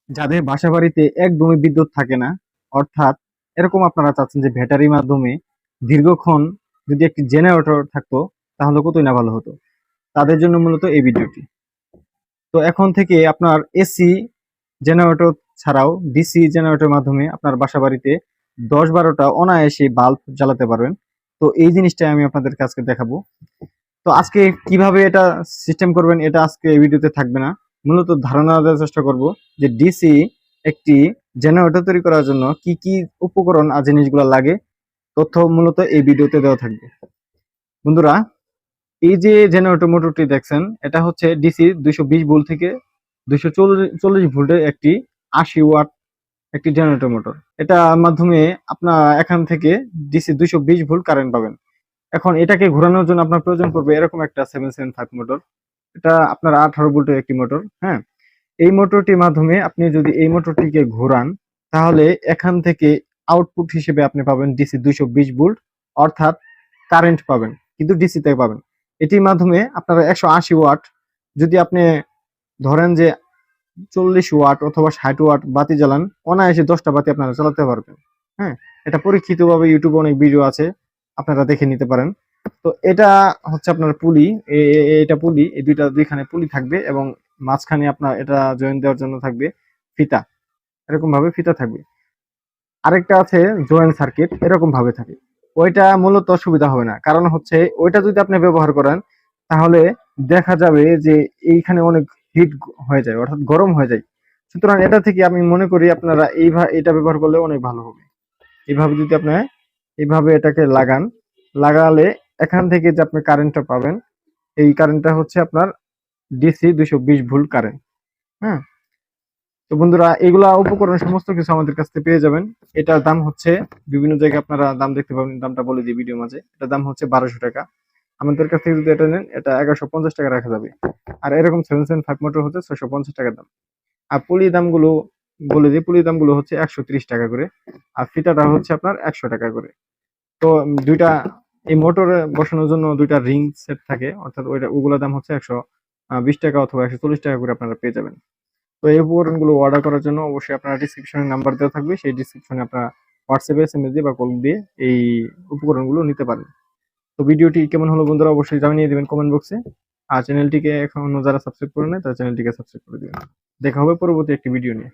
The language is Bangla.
যাদের বাসাবাড়িতে একদমই বিদ্যুৎ থাকে না, অর্থাৎ এরকম আপনারা চাচ্ছেন যে ব্যাটারির মাধ্যমে দীর্ঘক্ষণ যদি একটি জেনারেটর থাকতো তাহলে কতই না ভালো হতো, তাদের জন্য মূলত এই ভিডিওটি। তো এখন থেকে আপনার এসি জেনারেটর ছাড়াও ডিসি জেনারেটরের মাধ্যমে আপনার বাসাবাড়িতে 10-12টা অনায়াসে বাল্ব জ্বালাতে পারবেন। তো এই জিনিসটাই আমি আপনাদেরকে আজকে দেখাবো। তো আজকে কিভাবে এটা সিস্টেম করবেন এটা আজকে এই ভিডিওতে থাকবে না, মূলত ধারণা দেওয়ার চেষ্টা করব যে ডিসি একটি জেনারেটর তৈরি করার জন্য কি কি উপকরণ আর জিনিসগুলো লাগে, তথ্য মূলত এই ভিডিওতে দেওয়া থাকবে। বন্ধুরা, এই যে জেনারেটর মোটরটি দেখছেন, এটা হচ্ছে ডিসি 220 ভোল্ট থেকে 240 ভোল্টের একটি 80 ওয়াট একটি জেনারেটর মোটর। এটার মাধ্যমে আপনার এখান থেকে ডিসি 220 ভোল্ট কারেন্ট পাবেন। এখন এটাকে ঘোরানোর জন্য আপনার প্রয়োজন পড়বে এরকম একটা 775 মোটর। এটা আপনার 18 ভোল্টের একটি মোটর। হ্যাঁ, এই মোটরটির মাধ্যমে আপনি যদি এই মোটরটিকে ঘোরান তাহলে এখান থেকে আউটপুট হিসেবে আপনি পাবেন ডিসি 220 ভোল্ট, অর্থাৎ কারেন্ট পাবেন, কিন্তু ডিসি তে পাবেন। এটির মাধ্যমে আপনারা 180 ওয়াট, যদি আপনি ধরেন যে 40 ওয়াট অথবা 60 ওয়াট বাতি জ্বালান, অনায়াসে 10টা বাতি আপনারা চালাতে পারবেন। হ্যাঁ, এটা পরীক্ষিতভাবে ইউটিউবে অনেক ভিডিও আছে, আপনারা দেখে নিতে পারেন। তো এটা হচ্ছে আপনার পুলি, এটা পুলি, এই দুইখানে পুলি থাকবে এবং মাঝখানে আপনার এটা জয়েন দেওয়ার জন্য থাকবে ফিতা, এরকম ভাবে ফিতা থাকবে। আরেকটা আছে জয়েন সার্কিট, এরকম ভাবে থাকে। ওইটা মূলত সুবিধা হবে না, কারণ হচ্ছে ওইটা যদি আপনি ব্যবহার করেন তাহলে দেখা যাবে যে এইখানে অনেক হিট হয়ে যায়, অর্থাৎ গরম হয়ে যায়। সুতরাং এটা থেকে আমি মনে করি আপনারা এটা ব্যবহার করলে অনেক ভালো হবে। এইভাবে যদি আপনি এইভাবে এটাকে লাগালে এখান থেকে যে আপনি কারেন্টটা পাবেন, এই কারেন্টটা হচ্ছে আপনার ডিসি 220 ভোল্ট কারেন্ট। হ্যাঁ, তো বন্ধুরা, এগুলা উপকরণ সমস্ত কিছু আমাদের কাছ থেকে পেয়ে যাবেন। এটার দাম হচ্ছে, বিভিন্ন জায়গায় আপনারা দাম দেখতে পাবেন, দামটা বলে দিই ভিডিও মাঝে। এটার দাম হচ্ছে 1200 টাকা। আমাদের কাছ থেকে যদি এটা নেন, এটা 1150 টাকা রাখা যাবে। আর এরকম 775 মোটর হচ্ছে 650 টাকা দাম। আর পুলি দামগুলো বলে দিই, পুলি দামগুলো হচ্ছে 130 টাকা করে, আর ফিতাটা হচ্ছে আপনার 100 টাকা করে। তো দুইটা, এই মোটরে বসানোর জন্য দুইটা রিং সেট থাকে, অর্থাৎ ওগুলোর দাম হচ্ছে 120 টাকা অথবা 140 টাকা করে আপনারা পেয়ে যাবেন। তো এই উপকরণগুলো অর্ডার করার জন্য অবশ্যই আপনার ডিসক্রিপশনে নাম্বার দেওয়া থাকবে, সেই ডিসক্রিপশনে আপনারা হোয়াটসঅ্যাপে এসএমএস দিয়ে বা কল দিয়ে এই উপকরণগুলো নিতে পারেন। তো ভিডিওটি কেমন হলো বন্ধুরা অবশ্যই জানিয়ে দিবেন কমেন্ট বক্সে। আর চ্যানেলটিকে এখনো যারা সাবস্ক্রাইব করে নেয় তারা চ্যানেলটিকে সাবস্ক্রাইব করে দিবেন। দেখা হবে পরবর্তী একটি ভিডিও নিয়ে।